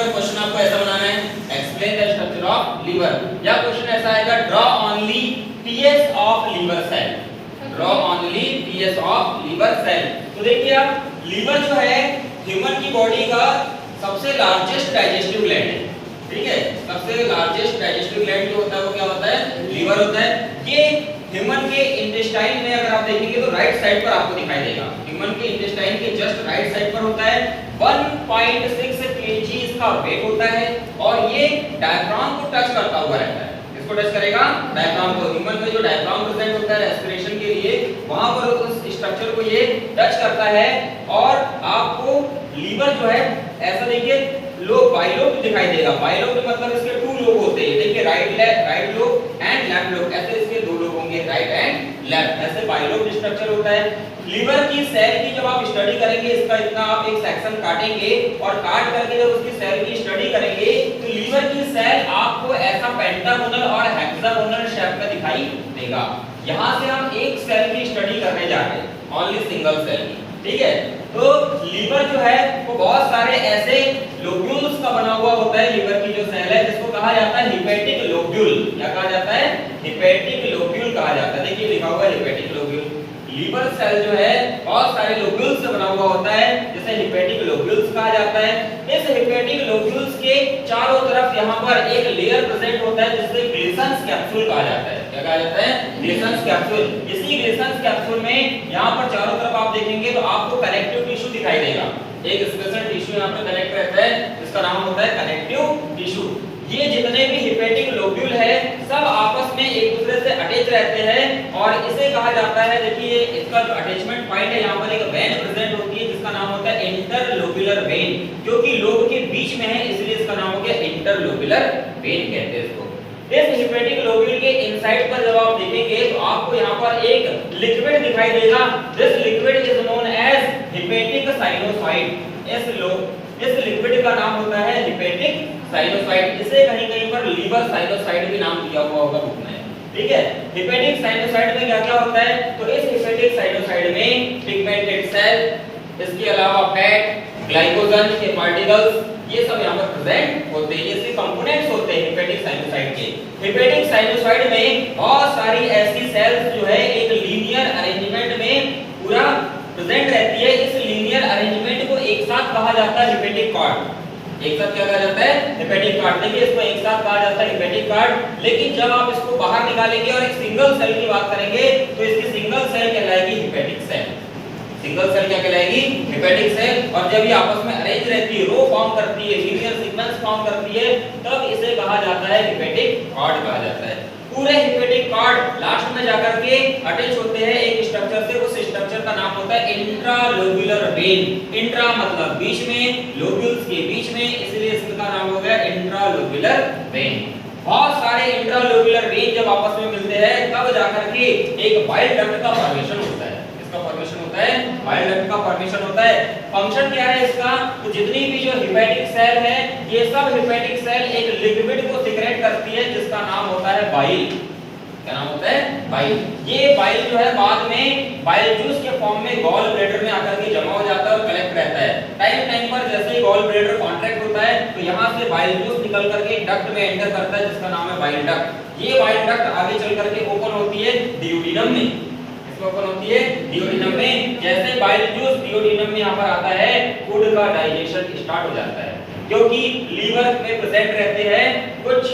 अगर क्वेश्चन आपको ऐसा बनाना है, explain the structure of liver, या क्वेश्चन ऐसा आएगा draw only TS of liver cell, draw only TS of liver cell. तो देखिए आप, लीवर जो है ह्यूमन की बॉडी का सबसे लार्जेस्ट डाइजेस्टिव ग्लैंड है, ठीक है। सबसे लार्जेस्ट डाइजेस्टिव ग्लैंड जो होता है वो क्या होता है, लीवर होता है। ये ह्यूमन के इंटेस्टाइन में अगर आप देखेंगे तो राइट साइड पर आपको दिखाई देगा, ह्यूमन के इंटेस्टाइन के जस्ट राइट साइड पर होता है। 1.6 केजी इसका वेट होता है और ये डायफ्राम को टच करता हुआ रहता है। इसको टच करेगा, डायफ्राम को। ह्यूमन में जो डायफ्राम प्रेजेंट होता है रेस्पिरेशन के लिए, वहां पर उस स्ट्रक्चर को ये टच करता है। और आपको लीवर जो है ऐसा देखिए लोब, बाइलोब दिखाई देगा। बाइलोब मतलब इसके 2 लोब होते हैं, देखिए right lobe and left lobe, ऐसे इसके 2 लोब होंगे, राइट एंड लेफ्ट, ऐसे बाइलोब स्ट्रक्चर होता है। लीवर की सेल की जब आप स्टडी करेंगे, इसका इतना आप एक सेक्शन काटेंगे और काट करके जब उसकी सेल की स्टडी करेंगे तो लीवर की सेल आपको ऐसा पेंटागोनल और हेक्सागोनल शेप में दिखाई देगा। यहां से हम एक सेल की स्टडी करने जा रहे हैं, ओनली सिंगल सेल की, ठीक है। तो लीवर जो है वो बहुत सारे ऐसे लोब्यूल्स का बना हुआ होता है। लीवर की जो सेल है जिसको कहा जाता है हिपैटिक लोब्यूल, क्या कहा जाता है, हिपैटिक लोब्यूल कहा जाता है। देखिए लिखा हुआ है हिपैटिक लोब्यूल। लीवर सेल जो है बहुत सारे लोब्यूल्स से बना हुआ होता है, जिसे हिपैटिक लोब्यूल्स कहा जाता है। इस हिपैटिक लोब्यूल्स के चारों तरफ यहाँ पर एक लेयर प्रेजेंट होता है जिसे ग्लिसन्स कैप्सूल कहा जाता है। क्या कहा जाता है, ग्लिसन्स कैप्सूल। इसी ग्लिसन्स कैप्सूल में यहाँ पर चारों तरफ आप देखेंगे तो आपको कनेक्टिव टिश्यू दिखाई देगा। एक स्पेशल टिश्यू यहाँ पर कनेक्ट रहता है, जिसका नाम होता है कनेक्टिव टिश्यू। ये जितने भी हिपैटिक लोब्यूल है सब आपस में एक दूसरे से अटैच रहते हैं और इसे कहा जाता है, देखिए इसका जो अटैचमेंट पॉइंट है यहाँ पर एक वेन प्रेजेंट होती है जिसका नाम होता है इंटरलोब्यूलर वेन, क्योंकि लोब के बीच में है इसलिए इसका नाम हो गया इंटरलोब्यूलर वेन कहते हैं इसको। इस हिपैटिक लोब्यूल के इनसाइड पर जब आप देखेंगे तो आपको यहाँ पर एक लिक्विड दिखाई देगा। This liquid is known as hepatic sinusoid. इस लिक्विड का नाम होता है हिपैटिक साइनोसाइड। इसे कहीं-कहीं पर लीवर साइनोसाइड भी नाम दिया हुआ होगा बुक में, ठीक है। हिपैटिक साइनोसाइड में क्या-क्या होता है, तो इस हिपैटिक साइनोसाइड में पिगमेंटेड सेल, इसके अलावा फैट, ग्लाइकोजन के पार्टिकल्स, ये सब यहाँ पर प्रेजेंट होते हैं। ये सिर्फ कंपोनेंट्स होते हैं हिपैटिक साइनोसाइड के। हिपैटिक साइनोसाइड में बहुत सारी ऐसी सेल्स जो है एक लीनियर अरेंजमेंट में पूरा प्रेजेंट रहती है। इस लीनियर अरेंजमेंट को एक साथ कहा जाता है हिपैटिक कॉर्ड। एक साथ क्या कहा जाता है, हिपैटिक कॉर्ड। देखिए इसको एक साथ कहा जाता है हिपैटिक कॉर्ड। लेकिन जब आप इसको बाहर निकालेंगे और एक सिंगल सेल की बात करेंगे तो इसकी सिंगल सेल कहलाएगी हिपैटिक सेल। सिंगल सेल क्या कहलाएगी, हिपैटिक सेल। और जब ये आपस में अरेंज रहती है, रो फॉर्म करती है, लीनियर सीक्वेंस फॉर्म करती है, तब इसे कहा जाता है हिपैटिक कॉर्ड कहा जाता है। पूरे हिपैटिक कॉर्ड लास्ट में जाकर के अटैच होते हैं एक स्ट्रक्चर से। उस स्ट्रक्चर का नाम होता है इंट्रालोब्यूलर वेन। इंट्रा मतलब बीच में, लोब्यूल्स के बीच में, इसलिए इसका नाम हो गया इंट्रालोब्यूलर वेन। बहुत सारे इंट्रालोब्यूलर वेन जब आपस में मिलते हैं तब जाकर के एक बाइल डक्ट का फॉर्मेशन होता है। इसका फॉर्मेशन होता है, बाइल डक्ट का फॉर्मेशन होता है। फंक्शन क्या है इसका, तो जितनी भी जो हिपैटिक सेल है ये सब हिपैटिक सेल एक लिक्विड को सिक्रेट करती है जिसका नाम होता है बाइल। क्या नाम होता है, बाइल। ये बाइल जो है बाद में बाइल जूस के फॉर्म में गॉल ब्लैडर में आकर के जमा हो जाता है और कलेक्ट रहता है। टाइम पर जैसे ही गॉल ब्लैडर कॉन्ट्रैक्ट होता है तो यहाँ से बाइल जूस निकल करके डक्ट में एंटर करता है जिसका नाम है बाइल डक्ट। ये बाइल डक्ट आगे चल करके ओपन होती है डियोडिनम में। ओपन होती है डियोडिनम में। जैसे बाइल जूस डियोडिनम में यहाँ पर आता है, फूड का डाइजेशन स्टार्ट हो जाता है, क्योंकि लीवर में प्रेजेंट रहते हैं कुछ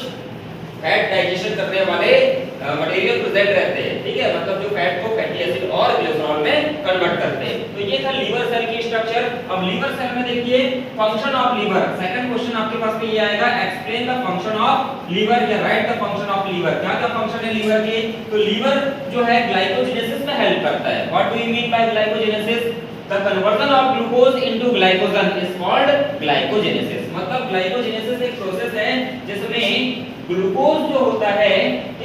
फैट डाइजेशन करने वाले मटेरियल प्रेजेंट रहते हैं, ठीक है। मतलब जो फैट को फैटी एसिड और ग्लिसरॉल में कन्वर्ट करते हैं। तो ये था लीवर सेल की स्ट्रक्चर। अब लीवर सेल में देखिए function of liver. Second question आपके पास में ये आएगा, explain the function of liver या write the function of liver. क्या क्या फंक्शन है लीवर के, तो लीवर जो है ग्लाइकोजेनेसिस में हेल्प करता है। What do you mean by glycogenesis, the conversion of glucose into glycogen is called glycogenesis. मतलब ग्लाइकोजेनेसिस एक प्रोसेस है जिसमें ग्लूकोज जो होता है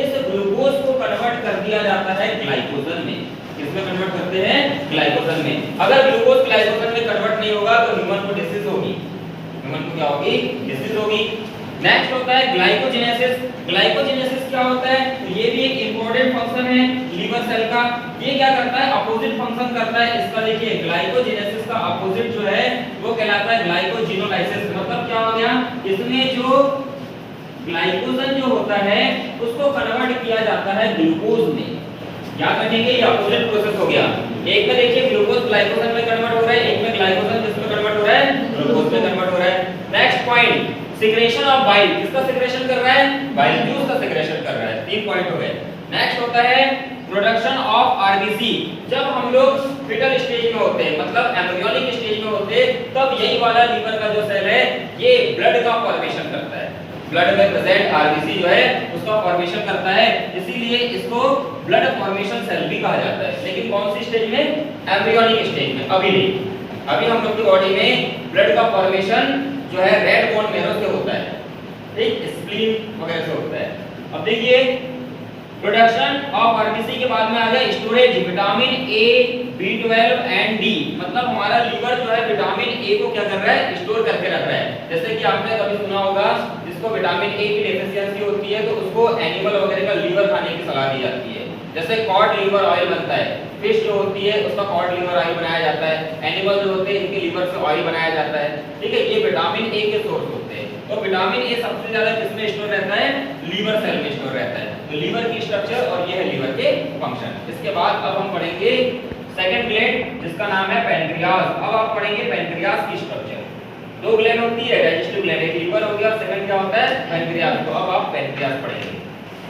इस ग्लूकोज को कन्वर्ट कर दिया जाता है ग्लाइकोजन में। किसमें कन्वर्ट करते हैं, ग्लाइकोजन में। अगर ग्लूकोज ग्लाइकोजन में कन्वर्ट नहीं होगा तो ह्यूमन को डिसीज होगी। ह्यूमन को क्या होगी, डिसीज होगी। नेक्स्ट होता है ग्लाइकोजेनेसिस। ग्लाइकोजेनेसिस क्या होता है, तो ये भी एक इंपॉर्टेंट फंक्शन है लीवर सेल का। ये क्या करता है, अपोजिट फंक्शन करता है इसका। देखिए ग्लाइकोजेनेसिस का अपोजिट जो है वो कहलाता है ग्लाइकोजिनोलाइसिस। मतलब क्या हो गया, ग्लाइकोजन जो होता है उसको कन्वर्ट किया जाता है ग्लूकोज में। याद रखेंगे ये अपोजिट प्रोसेस हो गया। एक में देखिए ग्लूकोज ग्लाइकोजन में कन्वर्ट हो रहा है, एक में ग्लाइकोजन किसमें कन्वर्ट हो रहा है, ग्लूकोज में कन्वर्ट हो रहा है। Next point, secretion of bile, किसका सिक्रेशन कर रहा है, बाइल जूस का सिक्रेशन कर रहा है। 3 पॉइंट हो गए। नेक्स्ट होता है प्रोडक्शन ऑफ आरबीसी। जब हम लोग फीटल स्टेज में होते हैं, मतलब एम्ब्रियोनिक स्टेज में होते हैं, तब यही वाला लीवर का जो सेल है ये ब्लड का फॉर्मेशन करता है। ब्लड में प्रेजेंट आरबीसी जो है उसका फॉर्मेशन करता है, इसीलिए इसको ब्लड फॉर्मेशन सेल भी कहा जाता है। लेकिन कौन सी स्टेज में, एम्ब्रियोनिक स्टेज में, अभी नहीं। अभी हम लोग की बॉडी में ब्लड का फॉर्मेशन जो है रेड बोन मेरो से होता है, ठीक, स्प्लीन वगैरह से होता है। अब देखिए प्रोडक्शन ऑफ आरबीसी के बाद में आ गया storage, vitamin A, B12 and D. मतलब हमारा लीवर जो है विटामिन ए को क्या कर रहा है, स्टोर करके रख रहा है। जैसे कि आपने कभी सुना होगा जिसको विटामिन ए की डेफिशिएंसी होती है तो उसको एनिमल वगैरह का लीवर खाने की सलाह दी जाती है। जैसे कॉड लीवर ऑयल बनता है, फिश जो होती है उसका कॉड लीवर ऑयल बनाया जाता है, एनिमल जो होते हैं इनके लीवर से ऑयल बनाया जाता है, ठीक है। ये विटामिन ए के सोर्स होते हैं। तो विटामिन ए सबसे ज्यादा किसमें स्टोर रहता है, लीवर सेल में स्टोर रहता है। तो लीवर की स्ट्रक्चर और ये है लीवर के फंक्शन। इसके बाद अब हम पढ़ेंगे सेकंड ग्लैंड जिसका नाम है पैनक्रियाज। अब आप पढ़ेंगे पैनक्रियाज की स्ट्रक्चर। 2 ग्लैंड होती है, डाइजेस्टिव ग्लैंड, एक लीवर हो गया और सेकंड क्या होता है, पैनक्रियाज। तो अब आप पैनक्रियाज पढ़ेंगे।